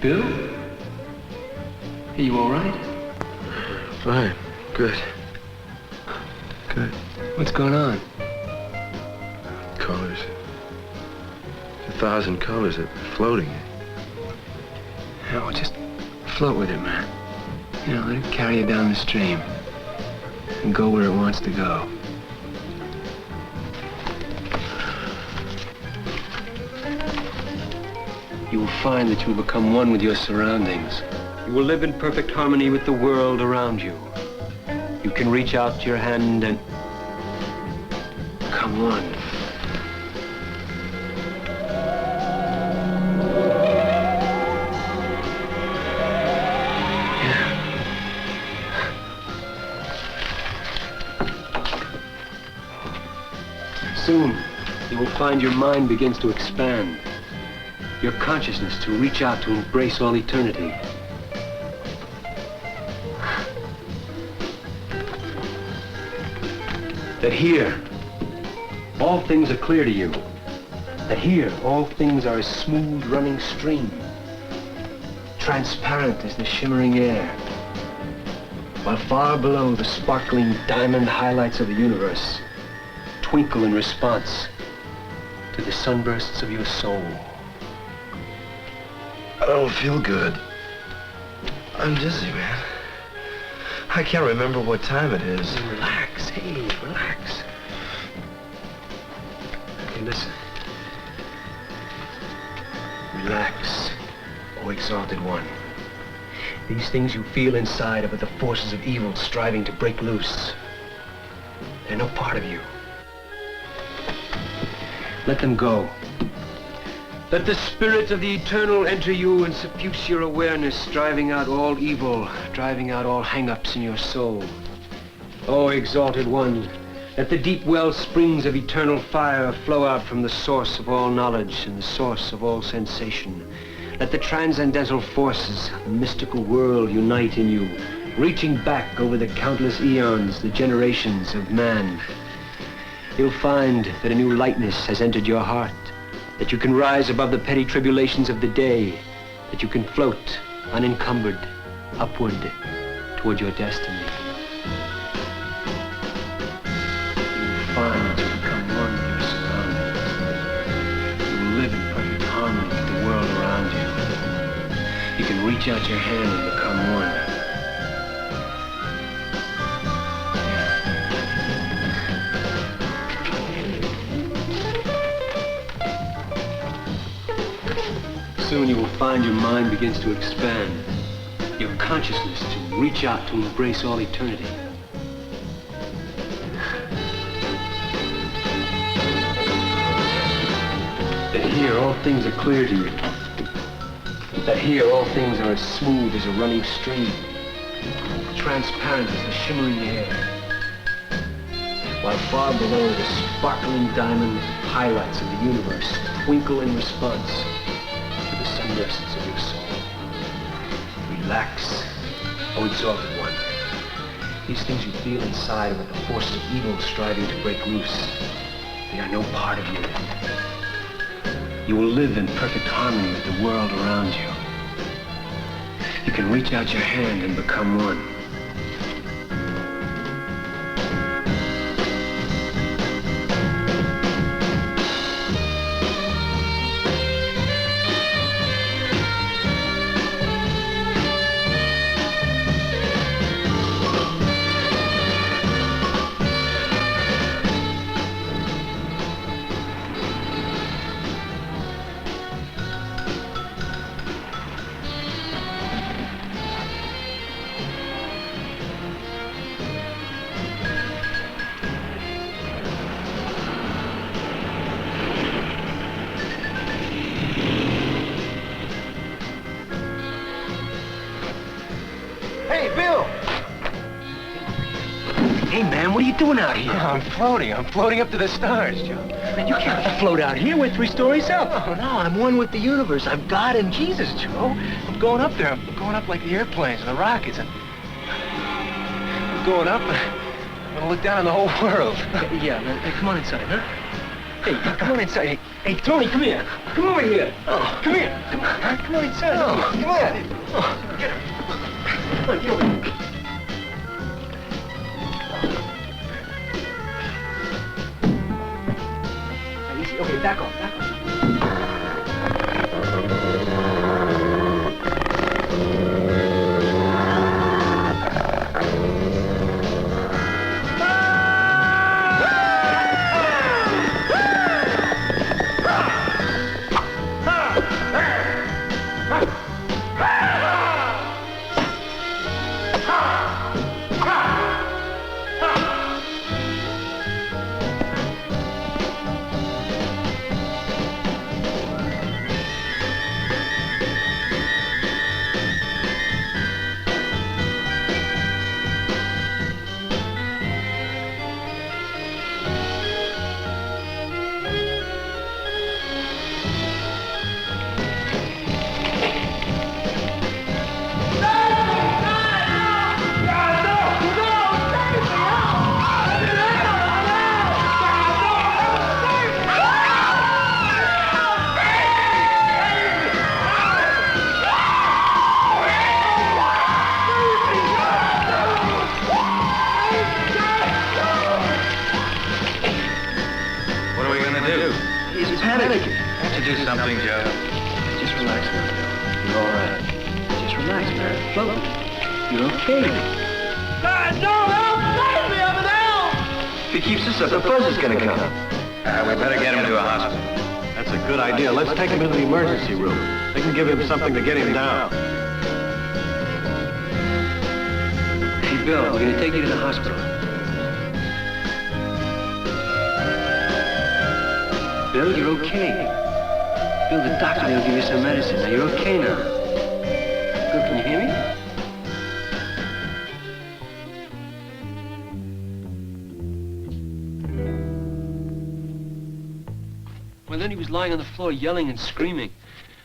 Bill? Are you all right? Fine. Good. Good. What's going on? Colors. 1,000 colors that are floating. No, just float with it, man. You know, let it carry you down the stream. And go where it wants to go. You will find that you will become one with your surroundings. You will live in perfect harmony with the world around you. You can reach out your hand and become one. Soon, you will find your mind begins to expand. Your consciousness to reach out to embrace all eternity. That here, all things are clear to you. That here, all things are a smooth running stream, transparent as the shimmering air, while far below the sparkling diamond highlights of the universe twinkle in response to the sunbursts of your soul. I don't feel good. I'm dizzy, man. I can't remember what time it is. Relax, hey, relax. Hey, listen. Relax, O exalted one. These things you feel inside are but the forces of evil striving to break loose. They're no part of you. Let them go. Let the spirit of the eternal enter you and suffuse your awareness, driving out all evil, driving out all hang-ups in your soul. O exalted one, let the deep well springs of eternal fire flow out from the source of all knowledge and the source of all sensation. Let the transcendental forces of the mystical world unite in you, reaching back over the countless eons, the generations of man. You'll find that a new lightness has entered your heart, that you can rise above the petty tribulations of the day, that you can float unencumbered upward toward your destiny. You will find that you become one with your surroundings. You will live in perfect harmony with the world around you. You can reach out your hand and become one. Soon you will find your mind begins to expand, your consciousness to reach out to embrace all eternity. That here all things are clear to you. That here all things are as smooth as a running stream, transparent as the shimmering air, while far below the sparkling diamond highlights of the universe twinkle in response to the sunbursts of your soul. Relax, O exalted one. These things you feel inside are the forces of evil striving to break loose. They are no part of you. You will live in perfect harmony with the world around you. You can reach out your hand and become one. Doing out here? Oh, I'm floating up to the stars, Joe. Man, you can't float out here. We're 3 stories up. Oh, no, I'm one with the universe. I'm God and Jesus, Joe. I'm going up there. I'm going up like the airplanes and the rockets, and I'm going up, and I'm gonna look down on the whole world. Yeah, man. Hey, come on inside, huh? Hey, come on inside. Hey, Tony, come here. Come over here. Oh. Come here. Come on, huh? Come on inside. Oh. Come on. Oh. Get him. Come on, get over here. Easy. Okay, back off, back off. Something, Joe. Just relax now, Joe. You're all right. Just relax, man. Float. You're okay. God, no, help! Save me! I'm an elf! If he keeps this up, the buzz is gonna come. We better get him to a hospital. That's a good idea. Let's take him into the emergency room. They can give him something to get him down. Hey, Bill, we're gonna take you to the hospital. Bill, you're okay. Bill, the doctor will give you some medicine. Now, you're okay now. Bill, can you hear me? Well, then he was lying on the floor yelling and screaming.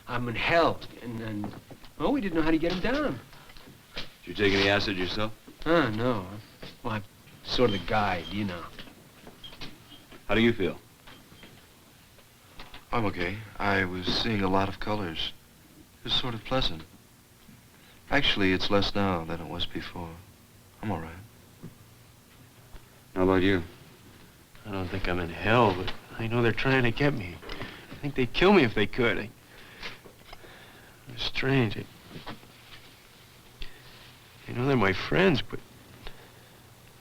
I'm in hell. And well, we didn't know how to get him down. Did you take any acid yourself? No. Well, I'm sort of the guide, you know. How do you feel? I'm okay. I was seeing a lot of colors. It was sort of pleasant. Actually, it's less now than it was before. I'm all right. How about you? I don't think I'm in hell, but I know they're trying to get me. I think they'd kill me if they could. It's strange. I know they're my friends, but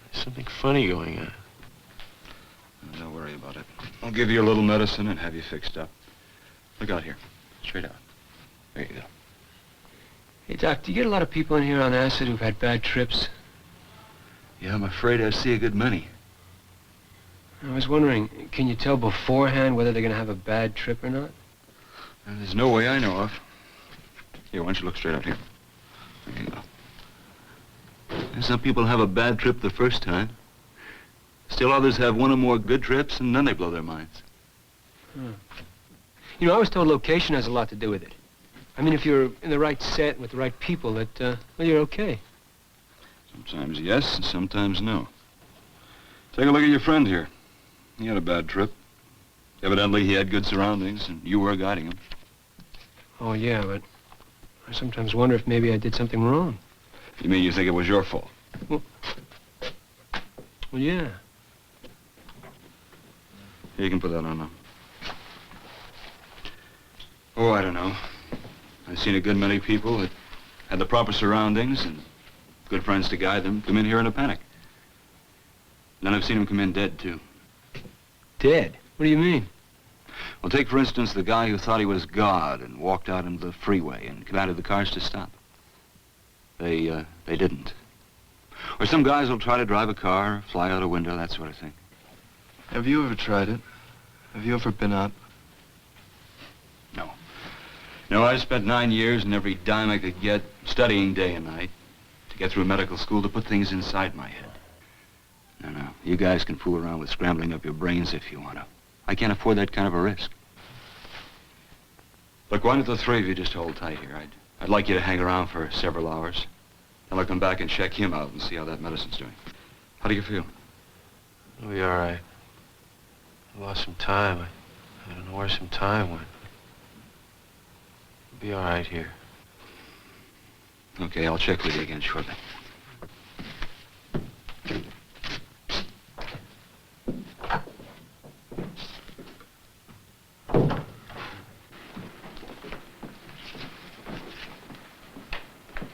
there's something funny going on. Don't worry about it. I'll give you a little medicine and have you fixed up. Look out here. Straight out. There you go. Hey, Doc, do you get a lot of people in here on acid who've had bad trips? Yeah, I'm afraid I see a good many. I was wondering, can you tell beforehand whether they're going to have a bad trip or not? And there's no way I know of. Here, why don't you look straight out here? There you go. And some people have a bad trip the first time. Still others have one or more good trips, and then they blow their minds. You know, I was told location has a lot to do with it. I mean, if you're in the right set with the right people, that, well, you're okay. Sometimes yes, and sometimes no. Take a look at your friend here. He had a bad trip. Evidently, he had good surroundings, and you were guiding him. Oh, yeah, but I sometimes wonder if maybe I did something wrong. You mean you think it was your fault? Well, yeah. You can put that on now. Oh, I don't know. I've seen a good many people that had the proper surroundings and good friends to guide them come in here in a panic. Then I've seen them come in dead, too. Dead? What do you mean? Well, take, for instance, the guy who thought he was God and walked out into the freeway and commanded the cars to stop. They didn't. Or some guys will try to drive a car, fly out a window, that sort of thing. Have you ever tried it? Have you ever been out? No. No, I spent 9 years and every dime I could get studying day and night to get through medical school to put things inside my head. No. You guys can fool around with scrambling up your brains if you want to. I can't afford that kind of a risk. Look, why don't the three of you just hold tight here? I'd like you to hang around for several hours. Then I'll come back and check him out and see how that medicine's doing. How do you feel? I'll be all right. I lost some time. I don't know where some time went. I'll be all right here. Okay, I'll check with you again shortly.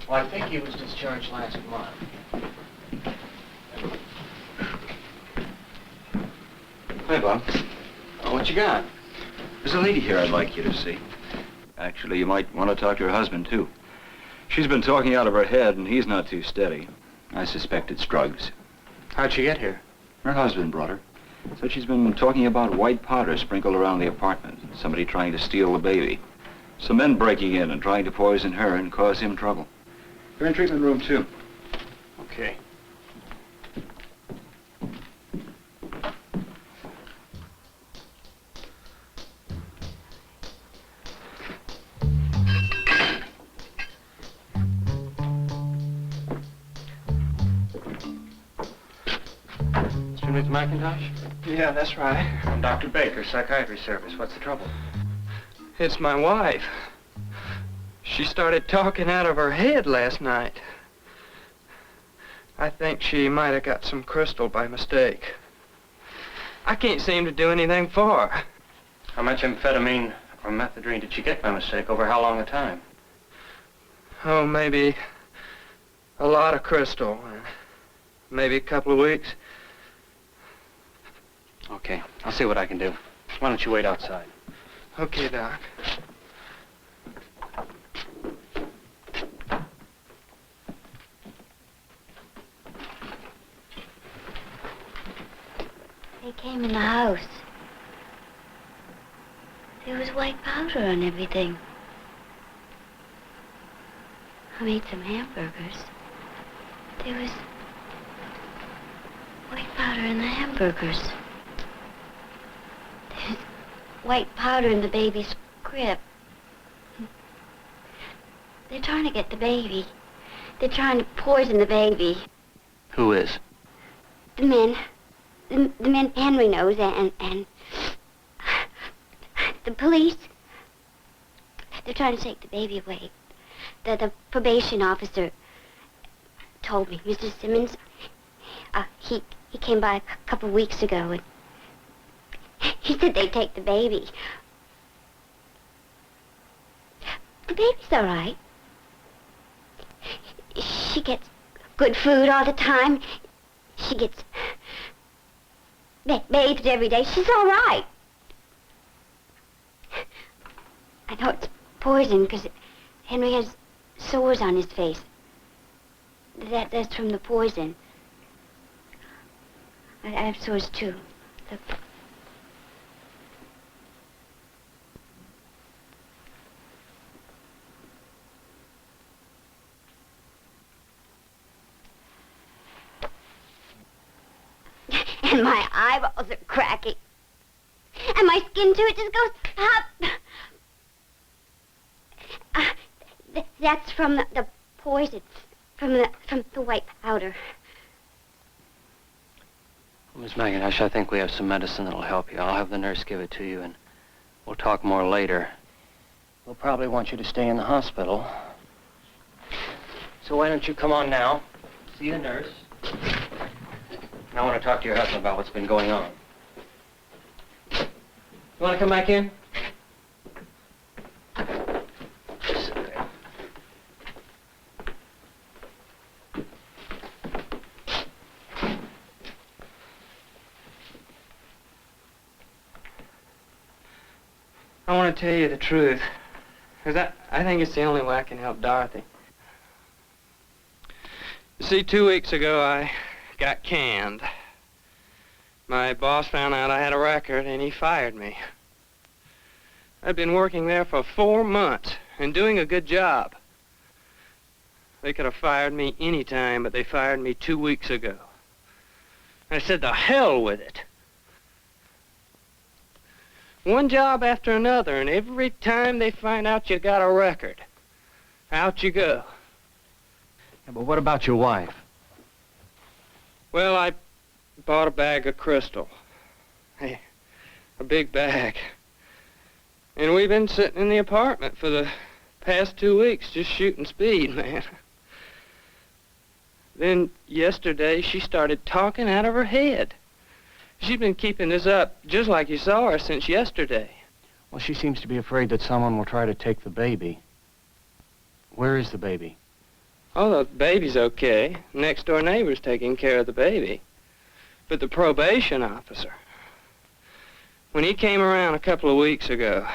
Well, I think he was discharged last month. Hi, Bob. Oh, what you got? There's a lady here I'd like you to see. Actually, you might want to talk to her husband, too. She's been talking out of her head, and he's not too steady. I suspect it's drugs. How'd she get here? Her husband brought her. Said she's been talking about white powder sprinkled around the apartment. Somebody trying to steal the baby. Some men breaking in and trying to poison her and cause him trouble. You're in treatment room 2. Okay. Mr. McIntosh? Yeah, that's right. I'm Dr. Baker, psychiatry service. What's the trouble? It's my wife. She started talking out of her head last night. I think she might have got some crystal by mistake. I can't seem to do anything for her. How much amphetamine or methadone did she get by mistake? Over how long a time? Oh, maybe a lot of crystal. Maybe a couple of weeks. Okay, I'll see what I can do. Why don't you wait outside? Okay, Doc. They came in the house. There was white powder on everything. I made some hamburgers. There was white powder in the hamburgers. There's white powder in the baby's crib. They're trying to get the baby. They're trying to poison the baby. Who is? The men. The men Henry knows and the police. They're trying to take the baby away. The probation officer told me, Mr. Simmons, he came by a couple of weeks ago and he said they'd take the baby. The baby's all right. She gets good food all the time. She gets bathed every day. She's all right. I know it's poison because Henry has sores on his face. That's from the poison. I have sores too. Look. And my eyeballs are cracking. And my skin, too, it just goes up. That's from the poison, from the white powder. Well, Miss McIntosh, I think we have some medicine that'll help you. I'll have the nurse give it to you, and we'll talk more later. We'll probably want you to stay in the hospital. So why don't you come on now, see the nurse. I want to talk to your husband about what's been going on. You want to come back in? Sit there. I want to tell you the truth. Because I think it's the only way I can help Dorothy. You see, 2 weeks ago, I got canned. My boss found out I had a record and he fired me. I'd been working there for 4 months and doing a good job. They could have fired me any time, but they fired me 2 weeks ago. I said, the hell with it. One job after another, and every time they find out you got a record, out you go. Yeah, but what about your wife? Well, I bought a bag of crystal. Hey, A big bag. And we've been sitting in the apartment for the past 2 weeks just shooting speed, man. Then yesterday she started talking out of her head. She's been keeping this up just like you saw her since yesterday. Well, she seems to be afraid that someone will try to take the baby. Where is the baby? Oh, the baby's okay. Next door neighbor's taking care of the baby. But the probation officer, when he came around a couple of weeks ago,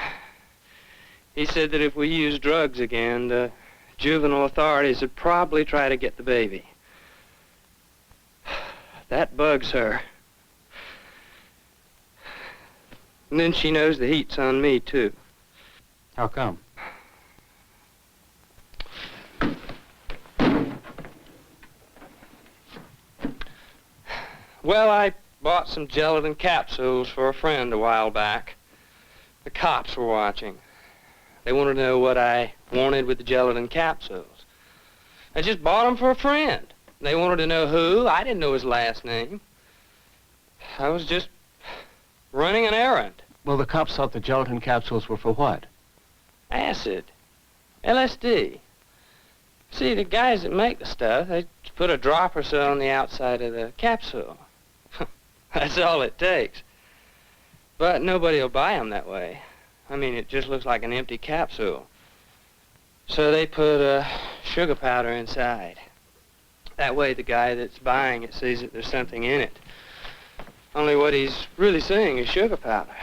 he said that if we use drugs again, the juvenile authorities would probably try to get the baby. That bugs her. And then she knows the heat's on me, too. How come? Well, I bought some gelatin capsules for a friend a while back. The cops were watching. They wanted to know what I wanted with the gelatin capsules. I just bought them for a friend. They wanted to know who. I didn't know his last name. I was just running an errand. Well, the cops thought the gelatin capsules were for what? Acid. LSD. See, the guys that make the stuff, they put a drop or so on the outside of the capsule. That's all it takes. But nobody will buy them that way. I mean, it just looks like an empty capsule. So they put sugar powder inside. That way the guy that's buying it sees that there's something in it. Only what he's really seeing is sugar powder.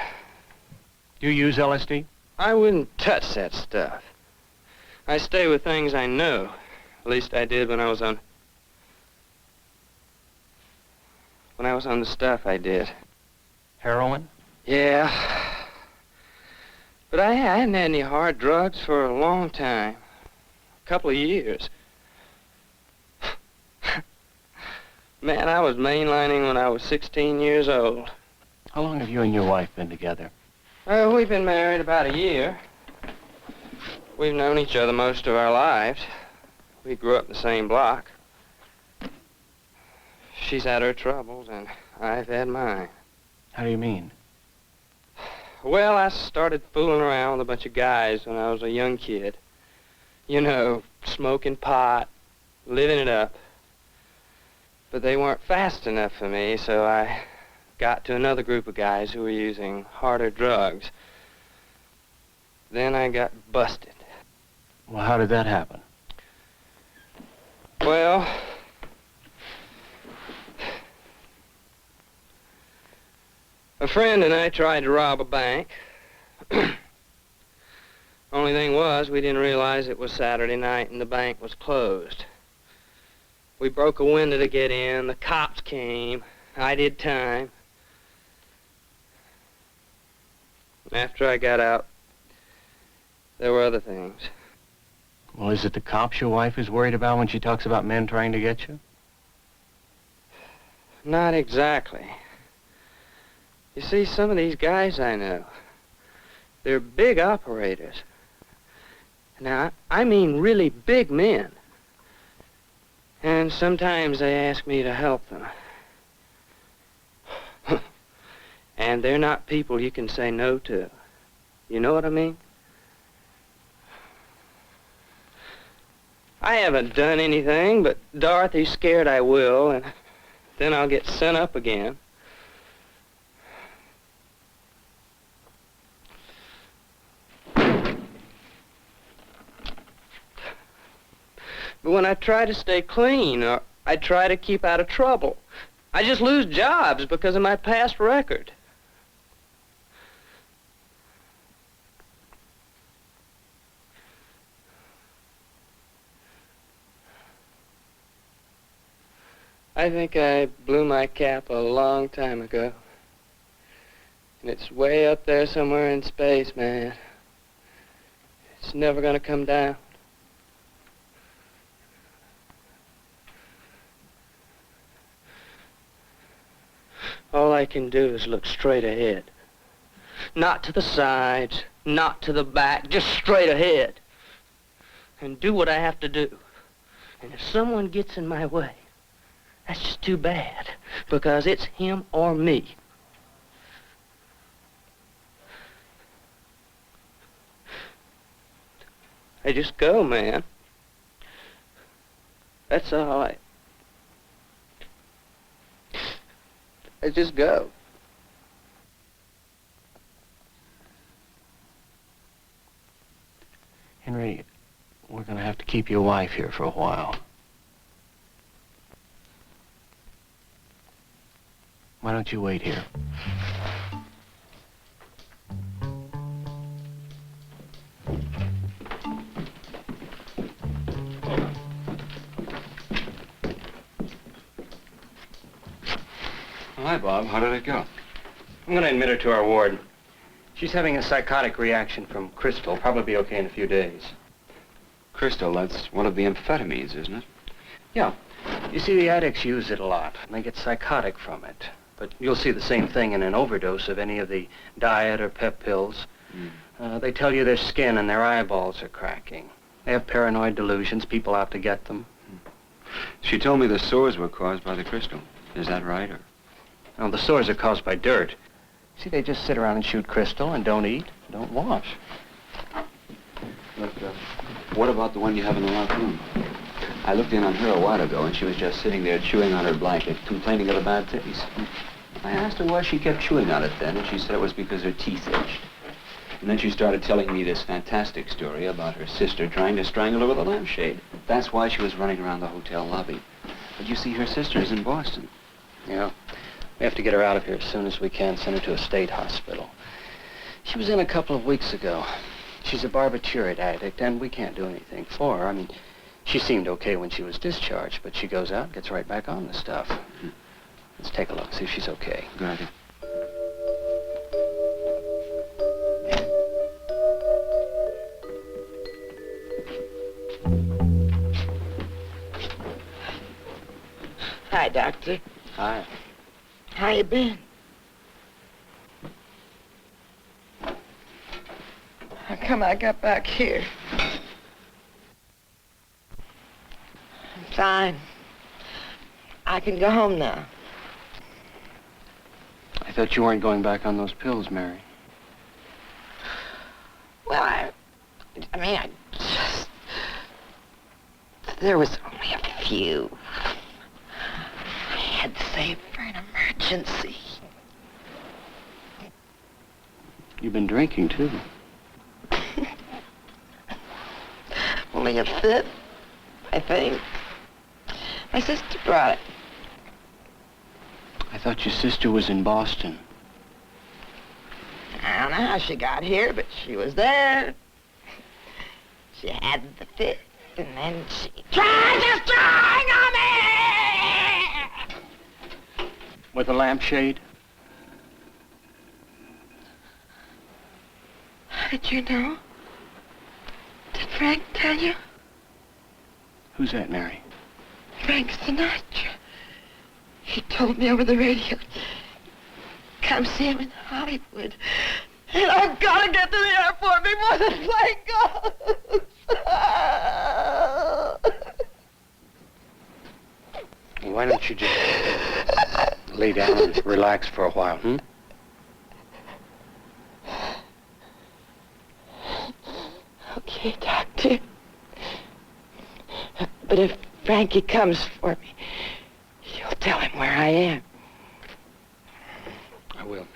Do you use LSD? I wouldn't touch that stuff. I stay with things I know. At least I did when I was on the stuff I did. Heroin? Yeah. But I hadn't had any hard drugs for a long time. A couple of years. Man, I was mainlining when I was 16 years old. How long have you and your wife been together? We've been married about a year. We've known each other most of our lives. We grew up in the same block. She's had her troubles, and I've had mine. How do you mean? Well, I started fooling around with a bunch of guys when I was a young kid. You know, smoking pot, living it up. But they weren't fast enough for me, so I got to another group of guys who were using harder drugs. Then I got busted. Well, how did that happen? Well, a friend and I tried to rob a bank. Only thing was, we didn't realize it was Saturday night and the bank was closed. We broke a window to get in. The cops came. I did time. After I got out, there were other things. Well, is it the cops your wife is worried about when she talks about men trying to get you? Not exactly. You see, some of these guys I know, they're big operators. Now, I mean really big men. And sometimes they ask me to help them. And they're not people you can say no to. You know what I mean? I haven't done anything, but Dorothy's scared I will, and then I'll get sent up again. But when I try to stay clean, or I try to keep out of trouble, I just lose jobs because of my past record. I think I blew my cap a long time ago. And it's way up there somewhere in space, man. It's never gonna come down. All I can do is look straight ahead. Not to the sides, not to the back, just straight ahead. And do what I have to do. And if someone gets in my way, that's just too bad, because it's him or me. I just go, man. That's all. I just go. Henry, we're gonna have to keep your wife here for a while. Why don't you wait here? Hi, Bob. How did it go? I'm going to admit her to our ward. She's having a psychotic reaction from crystal. Probably be okay in a few days. Crystal, that's one of the amphetamines, isn't it? Yeah. You see, the addicts use it a lot, and they get psychotic from it. But you'll see the same thing in an overdose of any of the diet or pep pills. They tell you their skin and their eyeballs are cracking. They have paranoid delusions, people out to get them. She told me the sores were caused by the crystal. Is that right, or? No, the sores are caused by dirt. See, they just sit around and shoot crystal and don't eat, don't wash. Look, what about the one you have in the locked room? I looked in on her a while ago, and she was just sitting there chewing on her blanket, complaining of a bad taste. I asked her why she kept chewing on it then, and she said it was because her teeth itched. And then she started telling me this fantastic story about her sister trying to strangle her with a lampshade. That's why she was running around the hotel lobby. But you see, her sister is in Boston. Yeah. We have to get her out of here as soon as we can, send her to a state hospital. She was in a couple of weeks ago. She's a barbiturate addict, and we can't do anything for her. I mean, she seemed okay when she was discharged, but she goes out and gets right back on the stuff. Let's take a look, see if she's okay. Good idea. Hi, Doctor. Hi. How you been? How come I got back here? I'm fine. I can go home now. I thought you weren't going back on those pills, Mary. Well, I just... There was only a few. I had saved for an emergency. You've been drinking, too. Only a fit, I think. My sister brought it. I thought your sister was in Boston. I don't know how she got here, but she was there. She had the fit, and then she tried to strangle me! With a lampshade? How did you know? Did Frank tell you? Who's that, Mary? Frank Sinatra. He told me over the radio. Come see him in Hollywood. And I've got to get to the airport before the plane goes. Why don't you just lay down and relax for a while, Okay, Doctor. But if Frankie comes for me, you'll tell him where I am. I will, Mary.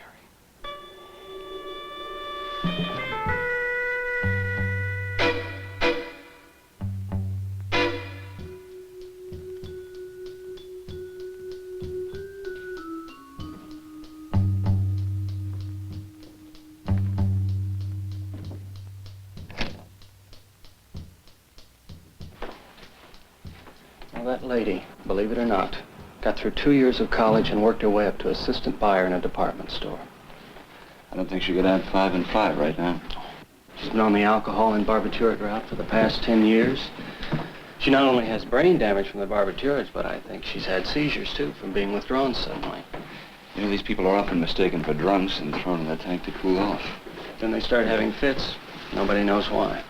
Well, that lady, believe it or not, got through 2 years of college and worked her way up to assistant buyer in a department store. I don't think she could add 5 and 5 right now. She's been on the alcohol and barbiturate route for the past 10 years. She not only has brain damage from the barbiturates, but I think she's had seizures, too, from being withdrawn suddenly. You know, these people are often mistaken for drunks and thrown in the tank to cool off. Then they start having fits. Nobody knows why.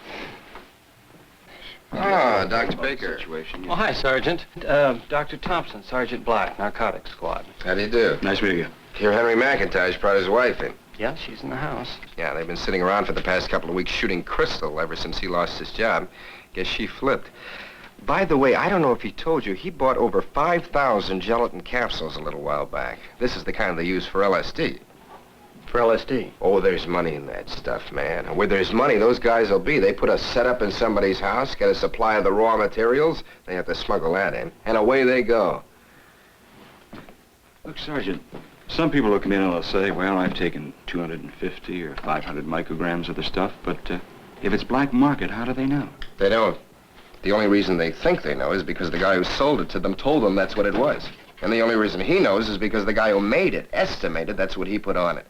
Ah, Dr. Baker. Situation, Oh, hi, Sergeant. Dr. Thompson, Sergeant Black, Narcotics Squad. How do you do? Nice meeting you. Here, Henry McIntyre brought his wife in. Yeah, she's in the house. Yeah, they've been sitting around for the past couple of weeks shooting Crystal ever since he lost his job. Guess she flipped. By the way, I don't know if he told you, he bought over 5,000 gelatin capsules a little while back. This is the kind they use for LSD. For LSD? Oh, there's money in that stuff, man. And where there's money, those guys will be. They put a setup in somebody's house, get a supply of the raw materials, they have to smuggle that in, and away they go. Look, Sergeant, some people will come in and they'll say, well, I've taken 250 or 500 micrograms of the stuff, but if it's black market, how do they know? They don't. The only reason they think they know is because the guy who sold it to them told them that's what it was. And the only reason he knows is because the guy who made it estimated that's what he put on it.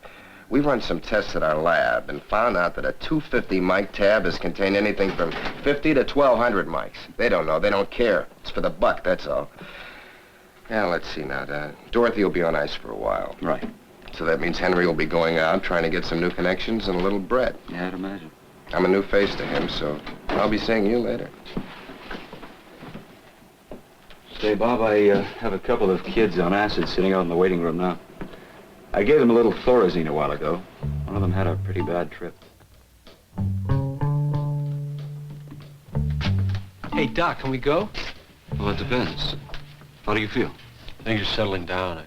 We run some tests at our lab and found out that a 250 mic tab has contained anything from 50 to 1,200 mics. They don't know. They don't care. It's for the buck, that's all. Yeah, let's see now. Dorothy will be on ice for a while. Right. So that means Henry will be going out, trying to get some new connections and a little bread. Yeah, I'd imagine. I'm a new face to him, so I'll be seeing you later. Say, Bob, I have a couple of kids on acid sitting out in the waiting room now. I gave them a little Thorazine a while ago. One of them had a pretty bad trip. Hey, Doc, can we go? Well, it depends. How do you feel? Things are settling down.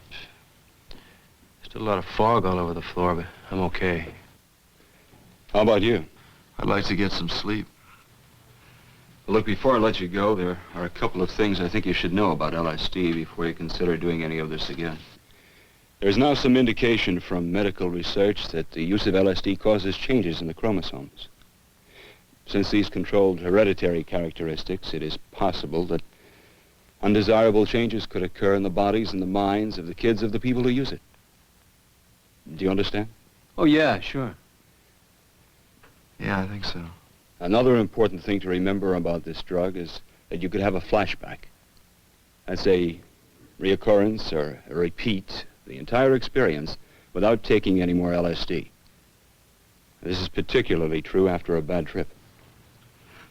Still a lot of fog all over the floor, but I'm okay. How about you? I'd like to get some sleep. Well, look, before I let you go, there are a couple of things I think you should know about LSD before you consider doing any of this again. There's now some indication from medical research that the use of LSD causes changes in the chromosomes. Since these controlled hereditary characteristics, it is possible that undesirable changes could occur in the bodies and the minds of the kids of the people who use it. Do you understand? Oh, yeah, sure. Yeah, I think so. Another important thing to remember about this drug is that you could have a flashback. That's a reoccurrence or a repeat, the entire experience, without taking any more LSD. This is particularly true after a bad trip.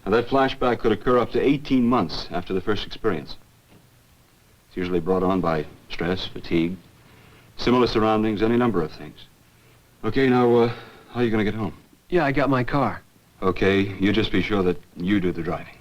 Now, that flashback could occur up to 18 months after the first experience. It's usually brought on by stress, fatigue, similar surroundings, any number of things. Okay, now, how are you going to get home? Yeah, I got my car. Okay, you just be sure that you do the driving.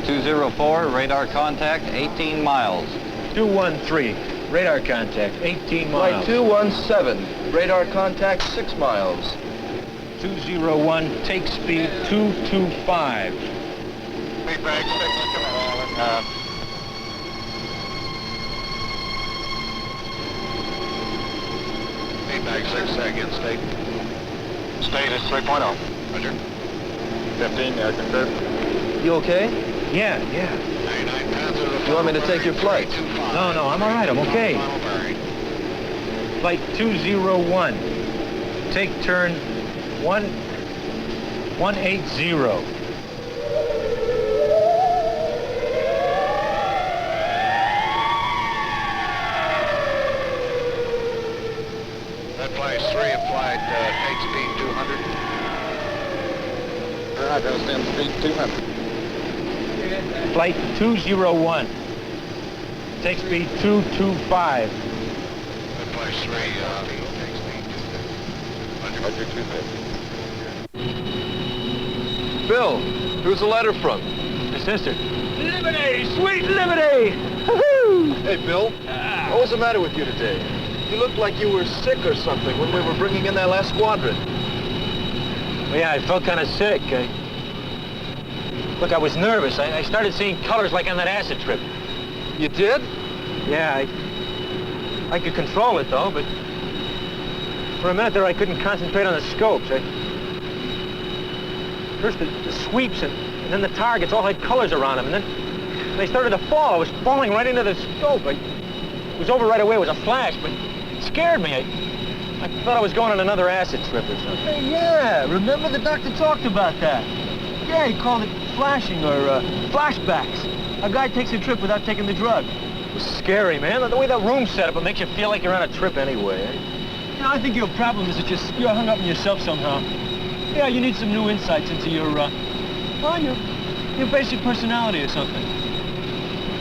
204, radar contact, 18 miles. 213, radar contact, 18 miles. Flight 217, radar contact, 6 miles. 201, take speed 225. Feedback 6, come on. Feedback 6, again, state. State is 3.0. Roger. 15, confirm. You okay? Yeah. You want me to take your flight? No, I'm all right, I'm okay. Flight 201, take turn 180. That flies 3 applied, take speed 200. Roger, stand speed 200. Flight 201, take speed 225. That flies 3, take speed 250. Roger, 250. Bill, who's the letter from? My sister. Liberty! Sweet liberty! Woohoo! Hey, Bill. What was the matter with you today? You looked like you were sick or something when we were bringing in that last squadron. Well, yeah, I felt kind of sick. Look, I was nervous. I started seeing colors like on that acid trip. You did? Yeah, I could control it, though, but for a minute there I couldn't concentrate on the scopes. First the sweeps and then the targets all had colors around them, and They started to fall. I was falling right into the scope. It was over right away. It was a flash, but it scared me. I thought I was going on another acid trip or something. Hey, yeah, remember the doctor talked about that? Yeah, he called it flashing or flashbacks. A guy takes a trip without taking the drug. It was scary, man. The way that room's set up, it makes you feel like you're on a trip anyway. You know, I think your problem is that you're hung up on yourself somehow. Yeah, you need some new insights into your basic personality or something.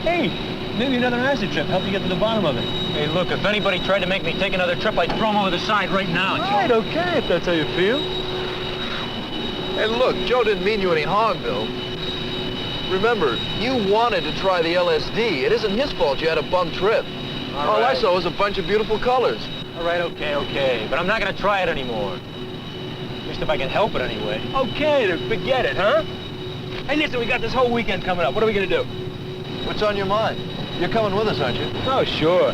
Hey, maybe another acid trip. Help you get to the bottom of it. Hey, look, if anybody tried to make me take another trip, I'd throw them over the side right now. Right, okay, if that's how you feel. Hey, look, Joe didn't mean you any harm, Bill. Remember, you wanted to try the LSD. It isn't his fault you had a bum trip. All I saw was a bunch of beautiful colors. All right, okay. But I'm not going to try it anymore. At least if I can help it anyway. Okay, then forget it, huh? Hey, listen, we got this whole weekend coming up. What are we going to do? What's on your mind? You're coming with us, aren't you? Oh, sure.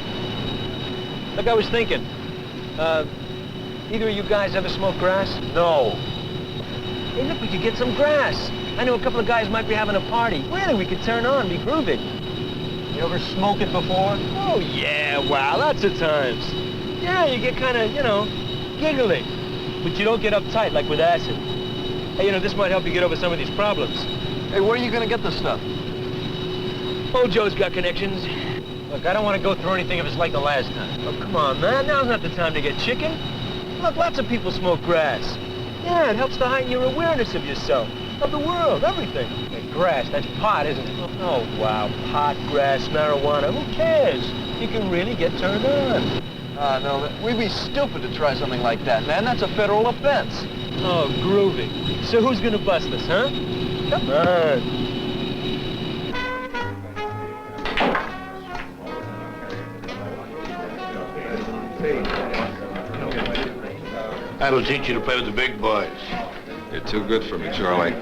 Look, I was thinking, either of you guys ever smoke grass? No. Hey, look, we could get some grass. I know a couple of guys might be having a party. Really, we could turn on, be groovy. You ever smoked it before? Oh, yeah, wow, lots of times. Yeah, you get kind of, giggly. But you don't get uptight like with acid. Hey, this might help you get over some of these problems. Hey, where are you going to get this stuff? Old Joe's got connections. Look, I don't want to go through anything if it's like the last time. Oh, come on, man. Now's not the time to get chicken. Look, lots of people smoke grass. Yeah, it helps to heighten your awareness of yourself, of the world, everything. Hey, grass, that's pot, isn't it? Oh, wow. Pot, grass, marijuana. Who cares? You can really get turned on. No, we'd be stupid to try something like that, man. That's a federal offense. Oh, groovy. So who's gonna bust us, huh? Come on. That'll teach you to play with the big boys. You're too good for me, Charlie.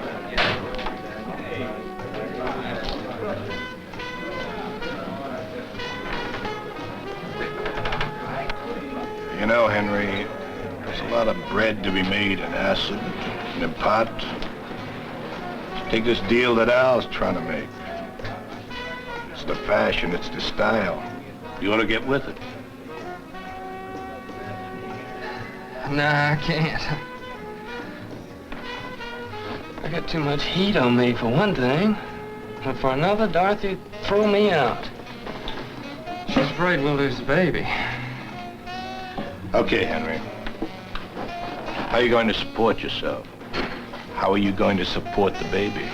You know, Henry, there's a lot of bread to be made in acid and in pot. Take this deal that Al's trying to make. It's the fashion, it's the style. You ought to get with it. Nah, I can't. I got too much heat on me, for one thing. And for another, Dorothy threw me out. She's afraid we'll lose the baby. Okay, Henry. How are you going to support yourself? How are you going to support the baby?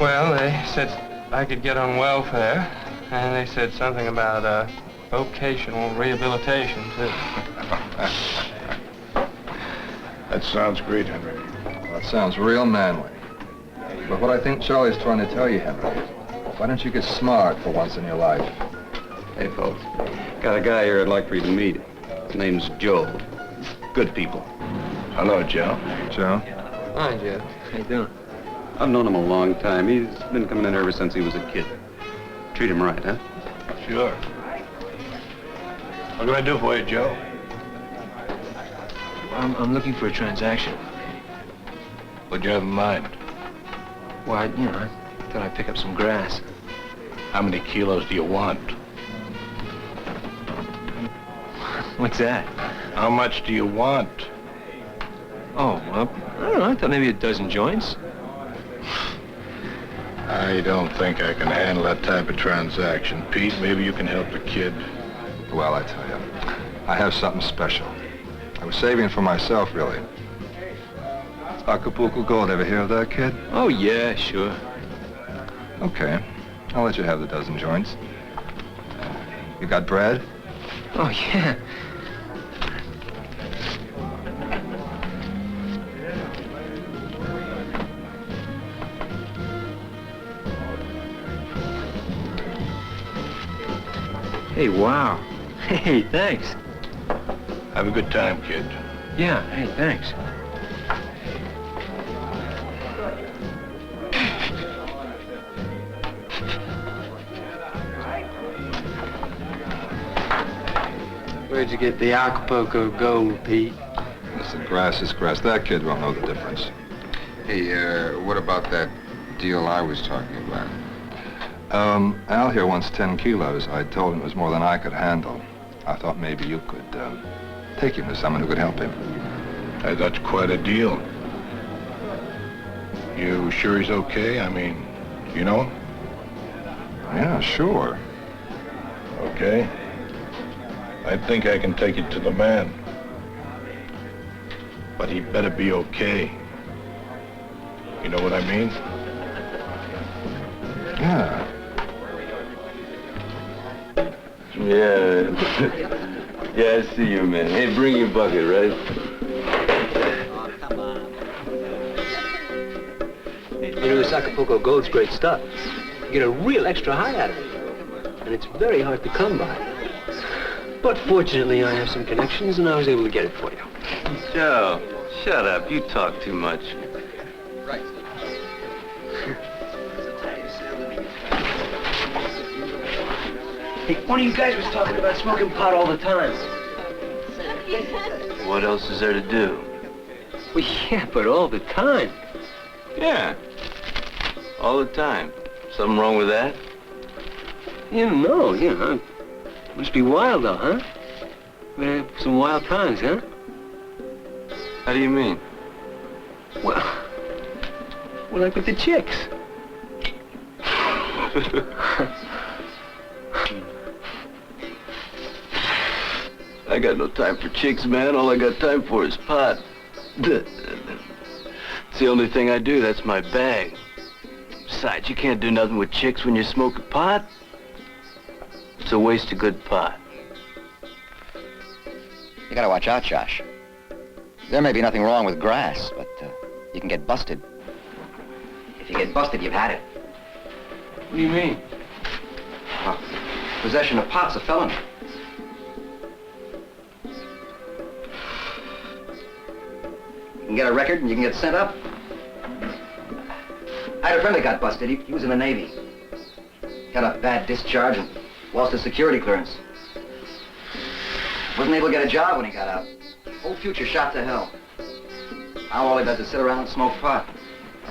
Well, they said I could get on welfare, and they said something about, vocational rehabilitation, too. That sounds great, Henry. Well, that sounds real manly. But what I think Charlie's trying to tell you, Henry, why don't you get smart for once in your life? Hey, folks. Got a guy here I'd like for you to meet. His name's Joe. Good people. Hello, Joe. Joe? Hi, Joe. How you doing? I've known him a long time. He's been coming in here ever since he was a kid. Treat him right, huh? Sure. What can I do for you, Joe? I'm looking for a transaction. What do you have in mind? Well, I thought I'd pick up some grass. How many kilos do you want? What's that? How much do you want? Oh, well, I don't know. I thought maybe a dozen joints. I don't think I can handle that type of transaction. Pete, maybe you can help the kid. Well, I tell you, I have something special. I was saving it for myself, really. Acapulco Gold, ever hear of that, kid? Oh, yeah, sure. Okay, I'll let you have the dozen joints. You got bread? Oh, yeah. Hey, wow. Hey, thanks. Have a good time, kid. Yeah, hey, thanks. Where'd you get the Acapulco Gold, Pete? Listen, grass is grass. That kid won't know the difference. Hey, what about that deal I was talking about. Al here wants 10 kilos. I told him it was more than I could handle. I thought maybe you could take him to someone who could help him. Hey, that's quite a deal. You sure he's okay? I mean, you know him? Yeah, sure. Okay. I think I can take it to the man. But he'd better be okay. You know what I mean? Yeah. Yeah. Yeah, I see you, man. Hey, bring your bucket, right? You know, this Acapulco gold's great stuff. You get a real extra high out of it. And it's very hard to come by. But fortunately, I have some connections, and I was able to get it for you. Joe, shut up. You talk too much. Right. Hey, one of you guys was talking about smoking pot all the time. What else is there to do? Well, yeah, but all the time. Yeah. All the time. Something wrong with that? You know, must be wild, though, huh? Some wild times, huh? How do you mean? Well, like with the chicks. I got no time for chicks, man. All I got time for is pot. It's the only thing I do. That's my bag. Besides, you can't do nothing with chicks when you're smoking pot. It's a waste of good pot. You gotta watch out, Josh. There may be nothing wrong with grass, but you can get busted. If you get busted, you've had it. What do you mean? Well, possession of pot's a felony. You can get a record and you can get sent up. I had a friend that got busted. He was in the Navy. Got a bad discharge and lost his security clearance. Wasn't able to get a job when he got out. Whole future shot to hell. Now all he does is sit around and smoke pot.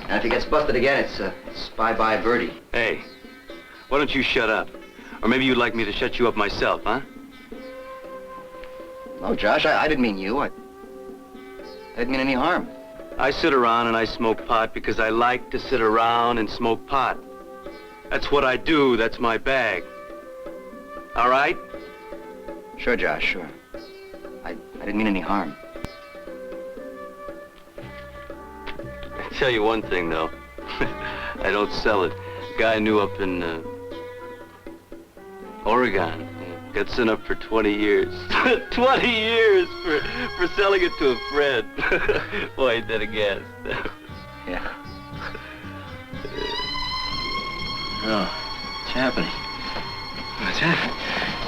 And if he gets busted again, it's bye-bye birdie. Hey, why don't you shut up? Or maybe you'd like me to shut you up myself, huh? No, Josh, I didn't mean you. I didn't mean any harm. I sit around and I smoke pot because I like to sit around and smoke pot. That's what I do. That's my bag. All right? Sure, Josh, sure. I didn't mean any harm. I'll tell you one thing, though. I don't sell it. Guy I knew up in Oregon got sent up for 20 years. 20 years for selling it to a friend. Boy, ain't that a gas. Yeah. Oh, it's happening. What's happening?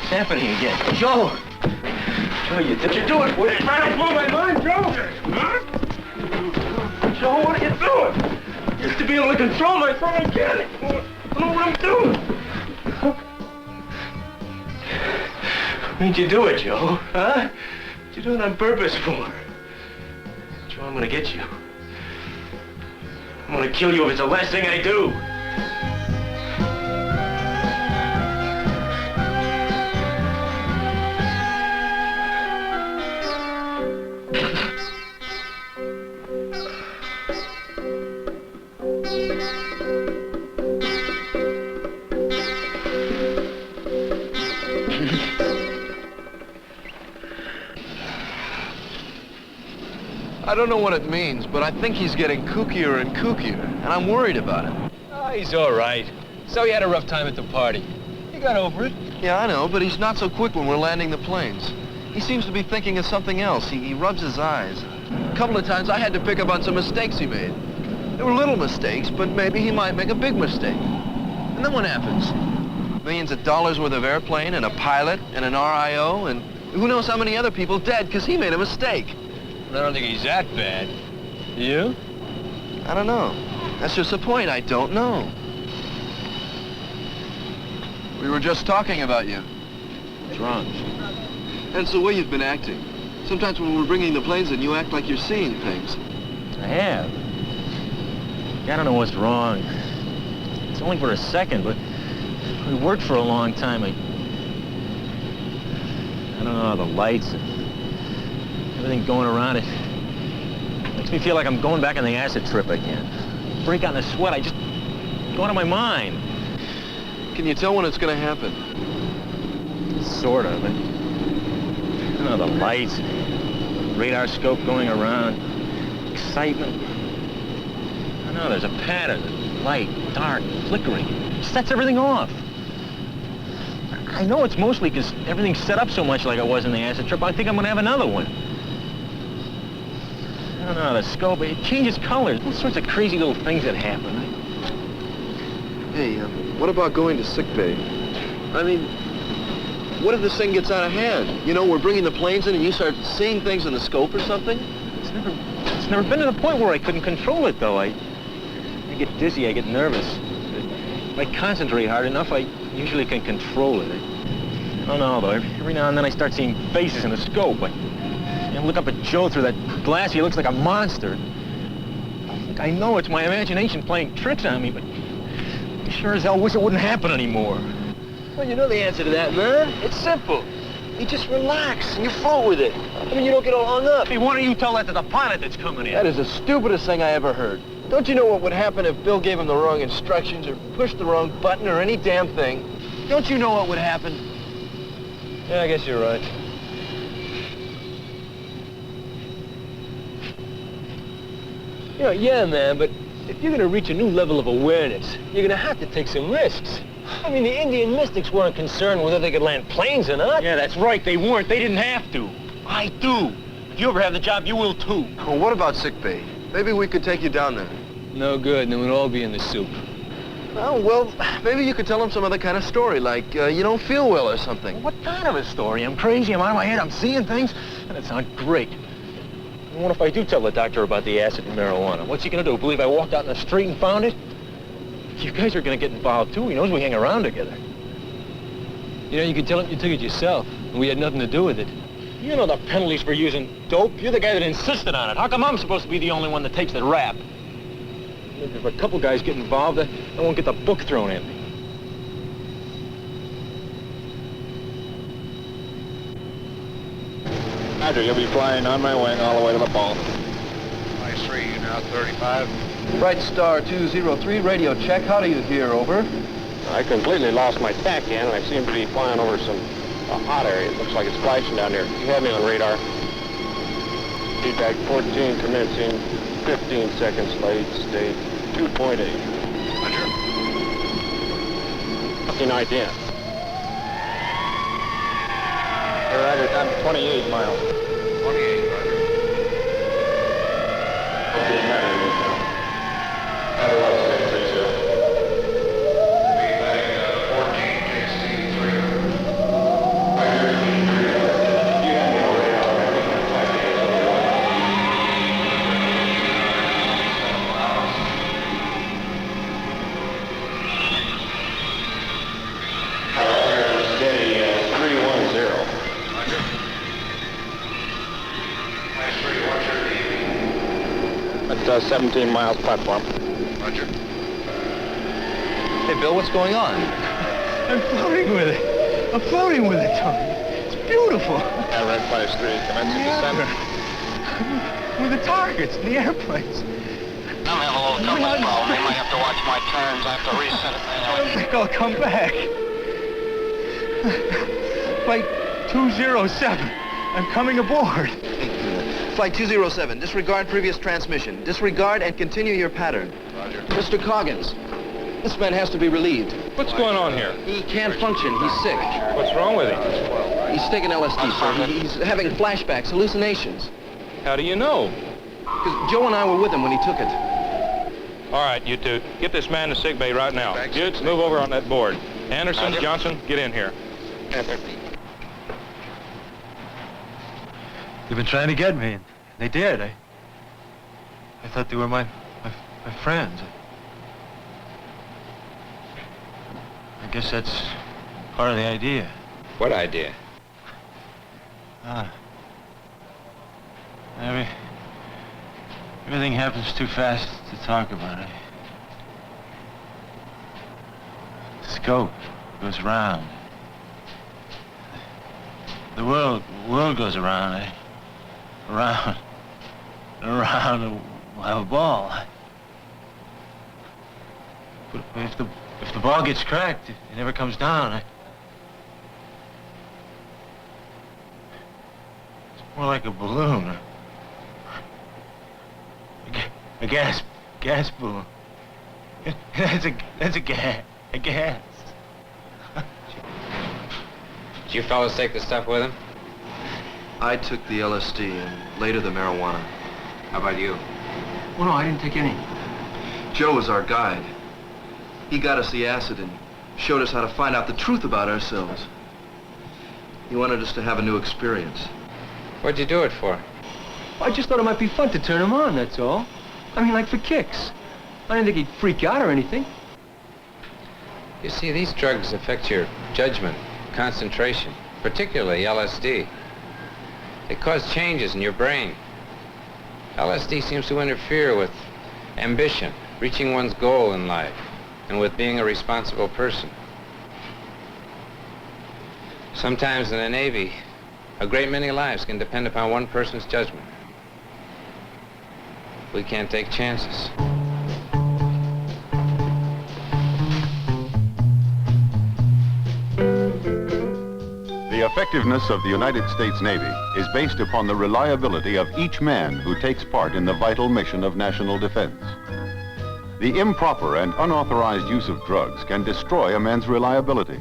It's happening again. Joe! Joe, what you doing? What are you trying to blow my mind, Joe? Huh? Joe, what are you doing? I used to be able to control myself. I can't. I don't know what I'm doing. Why'd you do it, Joe? Huh? What'd you do it on purpose for? Joe, I'm gonna get you. I'm gonna kill you if it's the last thing I do. I don't know what it means, but I think he's getting kookier and kookier, and I'm worried about him. Oh, he's all right. So he had a rough time at the party. He got over it. Yeah, I know, but he's not so quick when we're landing the planes. He seems to be thinking of something else. He rubs his eyes. A couple of times I had to pick up on some mistakes he made. They were little mistakes, but maybe he might make a big mistake. And then what happens? Millions of dollars worth of airplane and a pilot and an RIO and who knows how many other people dead because he made a mistake. I don't think he's that bad. You? I don't know. That's just the point. I don't know. We were just talking about you. What's wrong? And it's the way you've been acting. Sometimes when we're bringing the planes in, you act like you're seeing things. I have. I don't know what's wrong. It's only for a second, but we worked for a long time. I don't know, the lights and everything going around it makes me feel like I'm going back on the acid trip again. Break out in a sweat, I just go out of my mind. Can you tell when it's going to happen? Sort of. I don't know, the lights, radar scope going around, excitement. I don't know, there's a pattern, light, dark, flickering. It sets everything off. I know it's mostly because everything's set up so much like it was in the acid trip, I think I'm going to have another one. I don't know, the scope, it changes colors, all sorts of crazy little things that happen. Hey, what about going to sick bay? I mean, what if this thing gets out of hand? You know, we're bringing the planes in and you start seeing things in the scope or something? It's never been to the point where I couldn't control it, though. I get dizzy, I get nervous. If I concentrate hard enough, I usually can control it. I don't know, though. Every now and then I start seeing faces in the scope. I look up at Joe through that glass. He looks like a monster. I know it's my imagination playing tricks on me, but I sure as hell wish it wouldn't happen anymore. Well, you know the answer to that, man. It's simple. You just relax and you float with it. I mean, you don't get all hung up. Hey, why don't you tell that to the pilot that's coming in? That is the stupidest thing I ever heard. Don't you know what would happen if Bill gave him the wrong instructions or pushed the wrong button or any damn thing? Don't you know what would happen? Yeah, I guess you're right. You know, yeah, man, but if you're gonna reach a new level of awareness, you're gonna have to take some risks. I mean, the Indian mystics weren't concerned whether they could land planes or not. Yeah, that's right, they weren't. They didn't have to. I do. If you ever have the job, you will too. Well, what about sick bay? Maybe we could take you down there. No good, then we'd all be in the soup. Oh, well, maybe you could tell them some other kind of story, like you don't feel well or something. What kind of a story? I'm crazy, I'm out of my head, I'm seeing things, and it sounds great. And what if I do tell the doctor about the acid and marijuana? What's he gonna do, believe I walked out in the street and found it? You guys are gonna get involved too. He knows we hang around together. You know, you could tell him you took it yourself, and we had nothing to do with it. You know the penalties for using dope. You're the guy that insisted on it. How come I'm supposed to be the only one that takes the rap? If a couple guys get involved, I won't get the book thrown at me. Roger, you'll be flying on my wing all the way to the ball. Nice 3, you now 35. Bright Star 203, radio check. How do you hear, over? I completely lost my TAC and I seem to be flying over some hot area. It looks like it's flashing down there. You have me on radar. Feedback 14 commencing, 15 seconds late, state 2.8. Roger. Fucking idea. Roger, I'm 28 miles. 28, Roger. That's 17 miles platform. Roger. Hey, Bill, what's going on? I'm floating with it. I'm floating with it, Tony. It's beautiful. Red 53, commencing descent. With the targets, the airplanes. I'm having a little company problem. I might have to watch my turns. I have to reset it I don't think I'll come back. Flight 207. I'm coming aboard. Flight 207, disregard previous transmission. Disregard and continue your pattern. Roger. Mr. Coggins, this man has to be relieved. What's going on here? He can't function. He's sick. What's wrong with him? He's taken LSD, sir. He's having flashbacks, hallucinations. How do you know? Because Joe and I were with him when he took it. All right, you two, get this man to sick bay right now. Jutes, move over on that board. Anderson, Johnson, get in here. They've been trying to get me, and they did. I thought they were my friends. I guess that's part of the idea. What idea? Everything happens too fast to talk about it. Coke goes around. The world goes around, eh? Around, around, and we'll have a ball. But if the ball gets cracked, it never comes down. It's more like a balloon. A gas balloon. That's a gas. Did you fellas take the stuff with him? I took the LSD and later the marijuana. How about you? Oh, no, I didn't take any. Joe was our guide. He got us the acid and showed us how to find out the truth about ourselves. He wanted us to have a new experience. What'd you do it for? I just thought it might be fun to turn him on, that's all. I mean, like for kicks. I didn't think he'd freak out or anything. You see, these drugs affect your judgment, concentration, particularly LSD. They cause changes in your brain. LSD seems to interfere with ambition, reaching one's goal in life, and with being a responsible person. Sometimes in the Navy, a great many lives can depend upon one person's judgment. We can't take chances. The effectiveness of the United States Navy is based upon the reliability of each man who takes part in the vital mission of national defense. The improper and unauthorized use of drugs can destroy a man's reliability,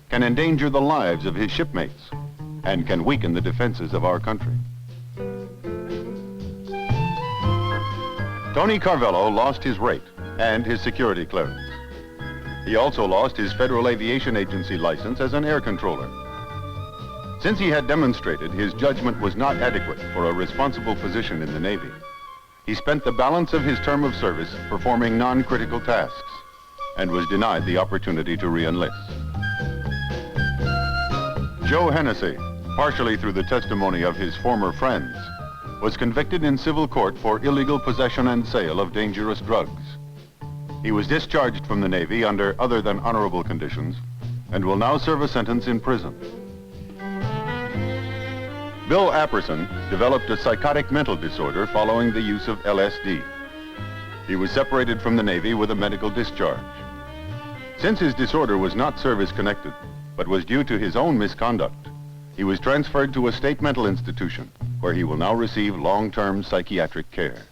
can endanger the lives of his shipmates, and can weaken the defenses of our country. Tony Carvello lost his rate and his security clearance. He also lost his Federal Aviation Agency license as an air controller. Since he had demonstrated his judgment was not adequate for a responsible position in the Navy, he spent the balance of his term of service performing non-critical tasks and was denied the opportunity to re-enlist. Joe Hennessy, partially through the testimony of his former friends, was convicted in civil court for illegal possession and sale of dangerous drugs. He was discharged from the Navy under other than honorable conditions and will now serve a sentence in prison. Bill Apperson developed a psychotic mental disorder following the use of LSD. He was separated from the Navy with a medical discharge. Since his disorder was not service-connected, but was due to his own misconduct, he was transferred to a state mental institution where he will now receive long-term psychiatric care.